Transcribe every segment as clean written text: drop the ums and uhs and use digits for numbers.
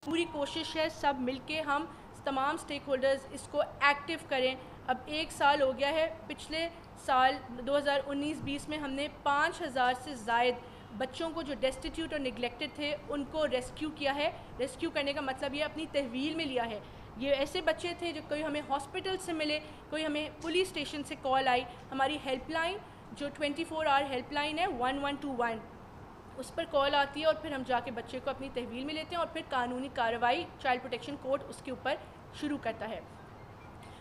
پوری کوشش ہے سب مل کے ہم تمام سٹیک ہولڈرز اس کو ایکٹیو کریں. اب 1 سال ہو گیا ہے. پچھلے سال 2019-20 میں ہم نے 5,000 سے زائد بچوں کو جو ڈیسٹیٹیوٹ اور نگلیکٹڈ تھے ان کو ریسکیو کیا ہے. ریسکیو کرنے کا مطلب یہ اپنی تحویل میں لیا ہے. یہ ایسے بچے تھے جو کوئی ہمیں ہاسپٹل سے ملے, کوئی ہمیں پولیس اسٹیشن سے کال آئی, ہماری ہیلپ لائن جو 24 آور ہیلپ لائن ہے 1121 اس پر کال آتی ہے, اور پھر ہم جا کے بچے کو اپنی تحویل میں لیتے ہیں اور پھر قانونی کارروائی چائلڈ پروٹیکشن کورٹ اس کے اوپر شروع کرتا ہے.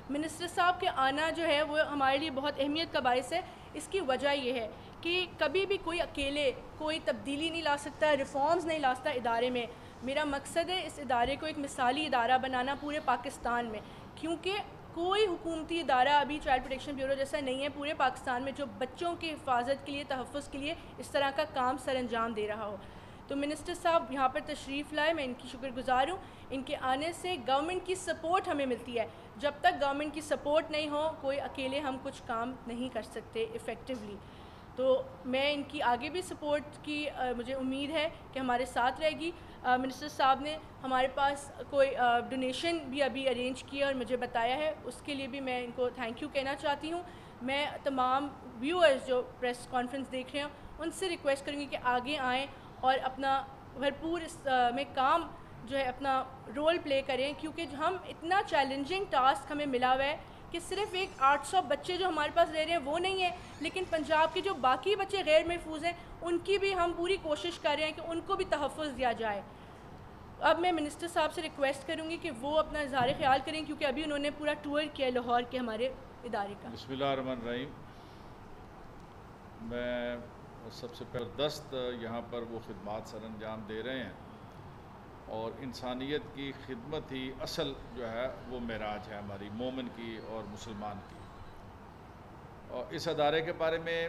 منسٹر صاحب کے آنا جو ہے وہ ہمارے لیے بہت اہمیت کا باعث ہے. اس کی وجہ یہ ہے کہ کبھی بھی کوئی اکیلے کوئی تبدیلی نہیں لا سکتا, ریفارمز نہیں لا سکتا ادارے میں. میرا مقصد ہے اس ادارے کو ایک مثالی ادارہ بنانا پورے پاکستان میں, کیونکہ کوئی حکومتی ادارہ ابھی چائلڈ پروٹیکشن بیورو جیسا نہیں ہے پورے پاکستان میں جو بچوں کی حفاظت کے لیے, تحفظ کے لیے اس طرح کا کام سر انجام دے رہا ہو. تو منسٹر صاحب یہاں پر تشریف لائے, میں ان کی شکر گزار ہوں. ان کے آنے سے گورنمنٹ کی سپورٹ ہمیں ملتی ہے. جب تک گورنمنٹ کی سپورٹ نہیں ہو کوئی اکیلے ہم کچھ کام نہیں کر سکتے ایفیکٹولی. تو میں ان کی آگے بھی سپورٹ کی مجھے امید ہے کہ ہمارے ساتھ رہے گی. منسٹر صاحب نے ہمارے پاس کوئی ڈونیشن بھی ابھی ارینج کیا اور مجھے بتایا ہے, اس کے لیے بھی میں ان کو تھینک یو کہنا چاہتی ہوں. میں تمام ویورز جو پریس کانفرنس دیکھ رہے ہیں ان سے ریکویسٹ کروں گی کہ آگے آئیں اور اپنا بھرپور اس میں کام جو ہے اپنا رول پلے کریں, کیونکہ ہم اتنا چیلنجنگ ٹاسک ہمیں ملا ہوا ہے کہ صرف ایک 800 بچے جو ہمارے پاس رہ رہے ہیں وہ نہیں ہیں, لیکن پنجاب کے جو باقی بچے غیر محفوظ ہیں ان کی بھی ہم پوری کوشش کر رہے ہیں کہ ان کو بھی تحفظ دیا جائے. اب میں منسٹر صاحب سے ریکویسٹ کروں گی کہ وہ اپنا اظہار خیال کریں, کیونکہ ابھی انہوں نے پورا ٹور کیا لاہور کے ہمارے ادارے کا. بسم اللہ الرحمن الرحیم. میں سب سے پہلے یہاں پر وہ خدمات سر انجام دے رہے ہیں, اور انسانیت کی خدمت ہی اصل جو ہے وہ معراج ہے ہماری مومن کی اور مسلمان کی. اور اس ادارے کے بارے میں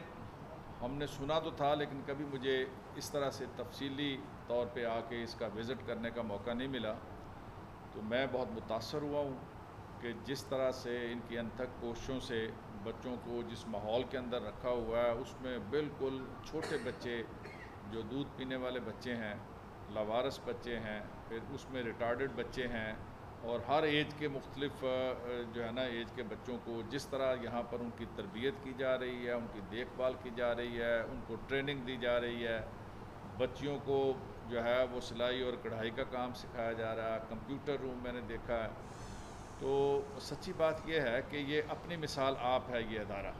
ہم نے سنا تو تھا, لیکن کبھی مجھے اس طرح سے تفصیلی طور پہ آ کے اس کا وزٹ کرنے کا موقع نہیں ملا. تو میں بہت متاثر ہوا ہوں کہ جس طرح سے ان کی انتھک کوششوں سے بچوں کو جس ماحول کے اندر رکھا ہوا ہے, اس میں بالکل چھوٹے بچے جو دودھ پینے والے بچے ہیں, لاوارث بچے ہیں, پھر اس میں ریٹارڈڈ بچے ہیں, اور ہر ایج کے مختلف جو ہے نا ایج کے بچوں کو جس طرح یہاں پر ان کی تربیت کی جا رہی ہے, ان کی دیکھ بھال کی جا رہی ہے, ان کو ٹریننگ دی جا رہی ہے. بچیوں کو جو ہے وہ سلائی اور کڑھائی کا کام سکھایا جا رہا ہے, کمپیوٹر روم میں نے دیکھا ہے. تو سچی بات یہ ہے کہ یہ اپنی مثال آپ ہے یہ ادارہ.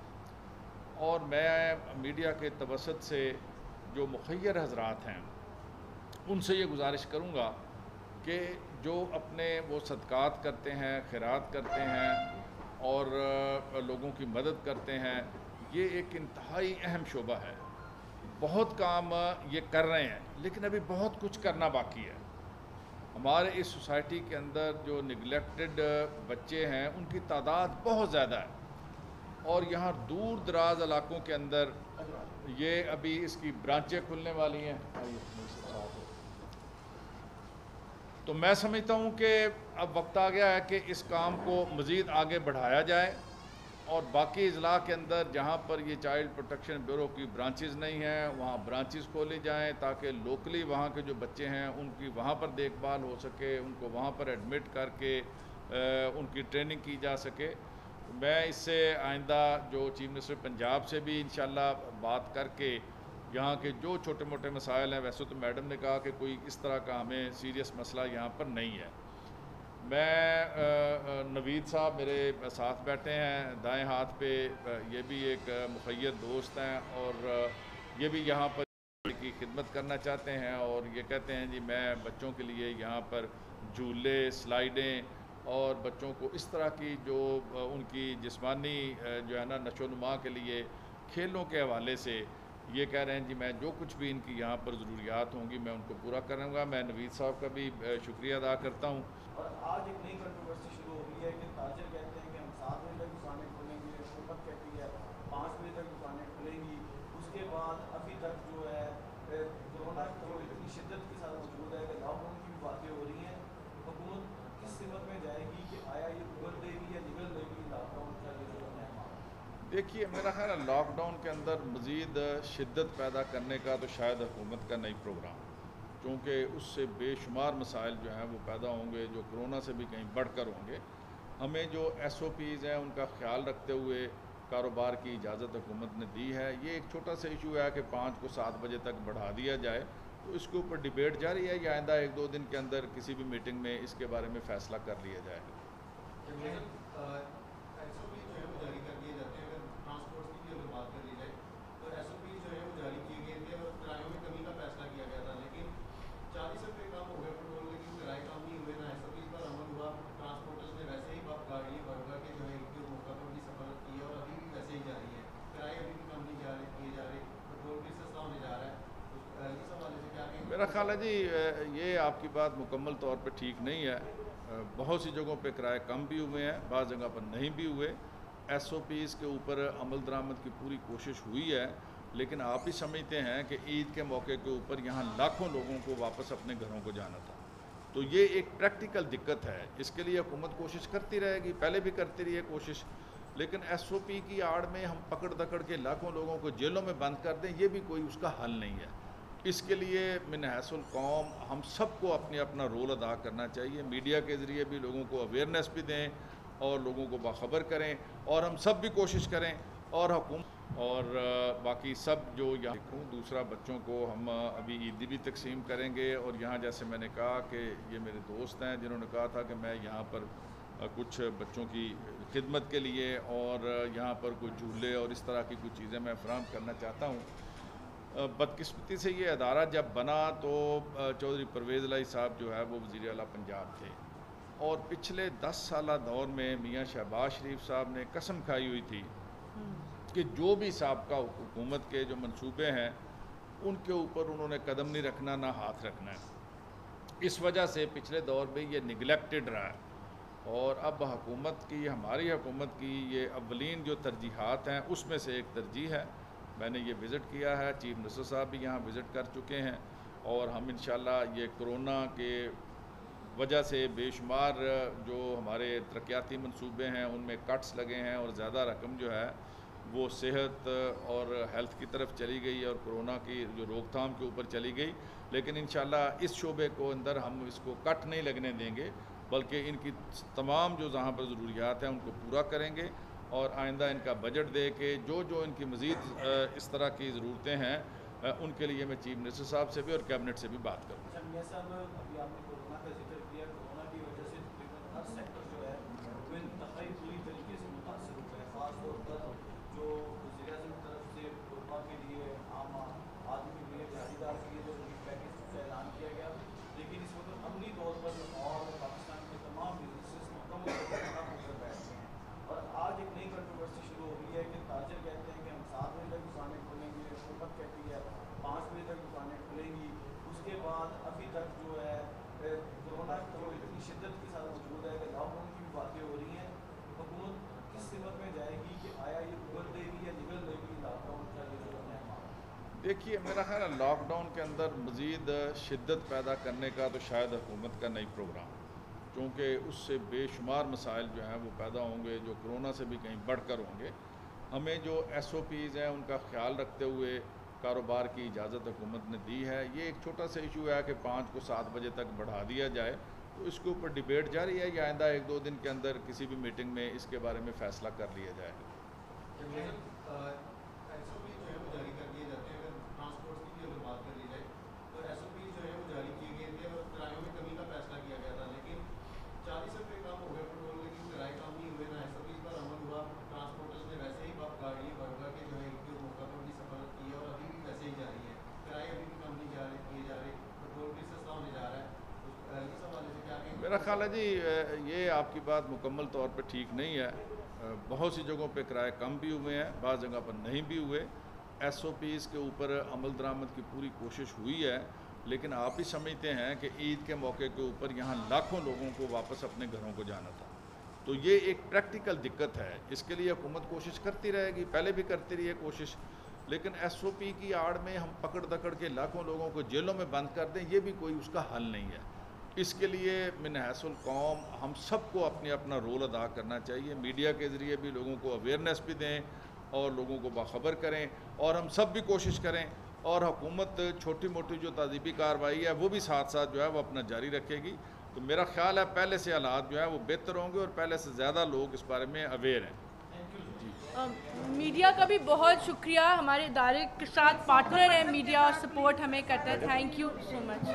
اور میں میڈیا کے توسط سے جو مخیر حضرات ہیں ان سے یہ گزارش کروں گا کہ جو اپنے وہ صدقات کرتے ہیں, خیرات کرتے ہیں اور لوگوں کی مدد کرتے ہیں, یہ ایک انتہائی اہم شعبہ ہے. بہت کام یہ کر رہے ہیں, لیکن ابھی بہت کچھ کرنا باقی ہے. ہمارے اس سوسائٹی کے اندر جو نگلیکٹڈ بچے ہیں ان کی تعداد بہت زیادہ ہے, اور یہاں دور دراز علاقوں کے اندر یہ ابھی اس کی برانچیں کھلنے والی ہیں. تو میں سمجھتا ہوں کہ اب وقت آ گیا ہے کہ اس کام کو مزید آگے بڑھایا جائے, اور باقی اضلاع کے اندر جہاں پر یہ چائلڈ پروٹیکشن بیورو کی برانچز نہیں ہیں وہاں برانچز کھولی جائیں, تاکہ لوکلی وہاں کے جو بچے ہیں ان کی وہاں پر دیکھ بھال ہو سکے, ان کو وہاں پر ایڈمٹ کر کے ان کی ٹریننگ کی جا سکے. میں اس سے آئندہ جو چیف منسٹر پنجاب سے بھی انشاءاللہ بات کر کے یہاں کے جو چھوٹے موٹے مسائل ہیں, ویسے تو میڈم نے کہا کہ کوئی اس طرح کا ہمیں سیریس مسئلہ یہاں پر نہیں ہے. میں نوید صاحب میرے ساتھ بیٹھے ہیں دائیں ہاتھ پہ, یہ بھی ایک مخیر دوست ہیں, اور یہ بھی یہاں پر کی خدمت کرنا چاہتے ہیں, اور یہ کہتے ہیں جی میں بچوں کے لیے یہاں پر جھولے, سلائیڈیں اور بچوں کو اس طرح کی جو ان کی جسمانی جو ہے نا نشو و نما کے لیے کھیلوں کے حوالے سے یہ کہہ رہے ہیں جی میں جو کچھ بھی ان کی یہاں پر ضروریات ہوں گی میں ان کو پورا کروں گا. میں نوید صاحب کا بھی شکریہ ادا کرتا ہوں. اور آج ایک نئی کنٹروورسی شروع ہو گئی ہے کہ تاجر کہتے ہیں کہ ہم 7 بجے تک دکانیں کھولیں گے, حکومت کہتی ہے 5 بجے تک دکانیں کھلیں گی. اس کے بعد ابھی تک جو ہے کورونا جو اتنی شدت کے ساتھ موجود ہے کہ لاک ڈاؤن کی بھی باتیں ہو رہی ہیں. حکومت کس سمت میں جائے گی کہ آیا یہ ابھر دے گی یا نگل دے گی لاک ڈاؤن کا یہ جو ہے؟ دیکھیے میرا خیال ہے لاک ڈاؤن کے اندر مزید شدت پیدا کرنے کا تو شاید حکومت کا نہیں پروگرام. چونکہ اس سے بے شمار مسائل جو ہیں وہ پیدا ہوں گے جو کرونا سے بھی کہیں بڑھ کر ہوں گے۔ ہمیں جو ایس او پیز ہیں ان کا خیال رکھتے ہوئے کاروبار کی اجازت حکومت نے دی ہے۔ یہ ایک چھوٹا سا ایشو ہے کہ 5 کو 7 بجے تک بڑھا دیا جائے، تو اس کے اوپر ڈیبیٹ جاری ہے، یا آئندہ 1-2 دن کے اندر کسی بھی میٹنگ میں اس کے بارے میں فیصلہ کر لیا جائے گا۔ ایس او پی جو ہے وہ جاری کر دیے جاتے ہیں، اگر ٹرانسپورٹ کی بھی اگر بات کر لی جائے تو ایس او پی جو ہے وہ جاری کیے گئے تھے اور کرایوں میں کمی کا فیصلہ کیا گیا تھا، لیکن 40 روپے کم ہو گئے پیٹرول، لیکن کرائے کم نہیں ہوئے، نہ ایس او پی پر عمل ہوا۔ ٹرانسپورٹرز نے ویسے ہی گاڑی بھر کے جو ہے ایک موقع پر بھی سفر کیا اور ابھی بھی ویسے ہی جاری ہے، کرائے ابھی بھی کم نہیں کیے جا رہے، پیٹرول بھی سستا ہونے جا رہا ہے۔ اس حوالے سے کیا کہیں؟ میرا خیال ہے جی یہ آپ کی بات مکمل طور پہ ٹھیک نہیں ہے۔ بہت سی جگہوں پہ کرائے کم بھی ہوئے ہیں، بعض جگہ پر نہیں بھی ہوئے۔ ایس او پیز کے اوپر عمل درآمد کی پوری کوشش ہوئی ہے، لیکن آپ بھی سمجھتے ہیں کہ عید کے موقع کے اوپر یہاں لاکھوں لوگوں کو واپس اپنے گھروں کو جانا تھا، تو یہ ایک پریکٹیکل دقت ہے۔ اس کے لیے حکومت کوشش کرتی رہے گی، پہلے بھی کرتی رہی ہے کوشش، لیکن ایس او پی کی آڑ میں ہم پکڑ دکڑ کے لاکھوں لوگوں کو جیلوں میں بند کر دیں، یہ بھی کوئی اس کا حل نہیں ہے۔ اس کے لیے من حیث القوم ہم سب کو اپنا رول ادا کرنا چاہیے، میڈیا کے ذریعے بھی لوگوں کو اویئرنیس بھی دیں اور لوگوں کو باخبر کریں، اور ہم سب بھی کوشش کریں، اور حکومت اور باقی سب جو یہاں دوسرا بچوں کو ہم ابھی عیدی بھی تقسیم کریں گے، اور یہاں جیسے میں نے کہا کہ یہ میرے دوست ہیں جنہوں نے کہا تھا کہ میں یہاں پر کچھ بچوں کی خدمت کے لیے اور یہاں پر کچھ جھولے اور اس طرح کی کچھ چیزیں میں فراہم کرنا چاہتا ہوں۔ بدقسمتی سے یہ ادارہ جب بنا تو چودھری پرویز الہی صاحب جو ہے وہ وزیر اعلیٰ پنجاب تھے، اور پچھلے 10 سالہ دور میں میاں شہباز شریف صاحب نے قسم کھائی ہوئی تھی کہ جو بھی سابقہ حکومت کے جو منصوبے ہیں ان کے اوپر انہوں نے قدم نہیں رکھنا، نہ ہاتھ رکھنا ہے۔ اس وجہ سے پچھلے دور میں یہ نگلیکٹڈ رہا ہے، اور اب حکومت کی، ہماری حکومت کی یہ اولین جو ترجیحات ہیں اس میں سے ایک ترجیح ہے۔ میں نے یہ وزٹ کیا ہے، چیف منسٹر صاحب بھی یہاں وزٹ کر چکے ہیں، اور ہم انشاءاللہ یہ کرونا کے وجہ سے بے شمار جو ہمارے ترقیاتی منصوبے ہیں ان میں کٹس لگے ہیں، اور زیادہ رقم جو ہے وہ صحت اور ہیلتھ کی طرف چلی گئی اور کرونا کی جو روک تھام کے اوپر چلی گئی، لیکن انشاءاللہ اس شعبے کو اندر ہم اس کو کٹ نہیں لگنے دیں گے، بلکہ ان کی تمام جو جہاں پر ضروریات ہیں ان کو پورا کریں گے، اور آئندہ ان کا بجٹ دے کے جو ان کی مزید اس طرح کی ضرورتیں ہیں ان کے لیے میں چیف منسٹر صاحب سے بھی اور کیبنٹ سے بھی بات کروں۔ میاں صاحب، ابھی آپ نے کورونا کا ذکر کیا، کورونا کی وجہ سے تقریباً ہر سیکٹر جو ہے وہ انتہائی بری طریقے سے متاثر ہوا ہے، خاص طور پر جو وزیر اعظم کی طرف سے طلباء کے لیے، عام آدمی کے لیے، دیہاتی دار کے لیے جو ریلیف پیکیج کا اعلان کیا گیا، لیکن اس وقت عملی طور پر اور پاکستان کے تمام بزنسز مکمل طور پر ختم ہو کر بیٹھ گئے ہیں، اور آج ایک نئی کنٹروورسی شروع ہو گئی ہے کہ تاجر کہتے ہیں کہ ہم 7 بجے تک دکانیں کھولیں گے، حکومت کہتی ہے 5 بجے تک دکانیں کھلیں گی۔ اس کے بعد ابھی تک جو ہے کورونا تو اتنی شدت کے ساتھ موجود ہے کہ لاک ڈاؤن کی بھی باتیں ہو رہی ہیں۔ حکومت کس سمت میں جائے گی کہ آیا یہ ابھر دے گی یا نگل دے گی لاک ڈاؤن کا یہ جو ہے؟ دیکھیے میرا خیال ہے لاک ڈاؤن کے اندر مزید شدت پیدا کرنے کا تو شاید حکومت کا نئی پروگرام، کیونکہ اس سے بے شمار مسائل جو ہیں وہ پیدا ہوں گے جو کرونا سے بھی کہیں بڑھ کر ہوں گے۔ ہمیں جو ایس او پیز ہیں ان کا خیال رکھتے ہوئے کاروبار کی اجازت حکومت نے دی ہے۔ یہ ایک چھوٹا سا ایشو ہے کہ 5 کو 7 بجے تک بڑھا دیا جائے، تو اس کے اوپر ڈیبیٹ جاری ہے، یا آئندہ 1-2 دن کے اندر کسی بھی میٹنگ میں اس کے بارے میں فیصلہ کر لیا جائے گا۔ ایس او پی جو ہے وہ جاری کر دیے جاتے ہیں، اگر ٹرانسپورٹ کی بھی اگر بات کر لی جائے تو ایس او پی جو ہے وہ جاری کیے گئے تھے اور کرایوں میں کمی کا فیصلہ کیا گیا تھا، لیکن 40 روپے کم ہو گئے پیٹرول، لیکن کرائے کم نہیں ہوئے، نہ ایس او پی پر عمل ہوا۔ ٹرانسپورٹرز نے ویسے ہی گاڑی بھر کے جو ہے ایک موقع پر بھی سفر کیا اور ابھی بھی ویسے ہی جاری ہے، کرائے ابھی بھی کم نہیں کیے جا رہے، پیٹرول بھی سستا ہونے جا رہا ہے۔ اس حوالے سے کیا کہیں؟ میرا خیال ہے جی یہ آپ کی بات مکمل طور پہ ٹھیک نہیں ہے۔ بہت سی جگہوں پہ کرائے کم بھی ہوئے ہیں، بعض جگہ پر نہیں بھی ہوئے۔ ایس او پیز کے اوپر عمل درآمد کی پوری کوشش ہوئی ہے، لیکن آپ بھی سمجھتے ہیں کہ عید کے موقع کے اوپر یہاں لاکھوں لوگوں کو واپس اپنے گھروں کو جانا تھا، تو یہ ایک پریکٹیکل دقت ہے۔ اس کے لیے حکومت کوشش کرتی رہے گی، پہلے بھی کرتی رہی ہے کوشش، لیکن ایس او پی کی آڑ میں ہم پکڑ دکڑ کے لاکھوں لوگوں کو جیلوں میں بند کر دیں، یہ بھی کوئی اس کا حل نہیں ہے۔ اس کے لیے من حیث القوم ہم سب کو اپنا رول ادا کرنا چاہیے، میڈیا کے ذریعے بھی لوگوں کو اویئرنیس بھی دیں اور لوگوں کو باخبر کریں، اور ہم سب بھی کوشش کریں، اور حکومت چھوٹی موٹی جو تہذیبی کارروائی ہے وہ بھی ساتھ ساتھ جو ہے وہ اپنا جاری رکھے گی. تو میرا خیال ہے پہلے سے حالات جو ہے وہ بہتر ہوں گے اور پہلے سے زیادہ لوگ اس بارے میں اویئر ہیں. میڈیا کا بھی بہت شکریہ, ہمارے ادارے کے ساتھ پارٹنر ہے میڈیا اور سپورٹ ہمیں کرتا ہے. Thank you so much.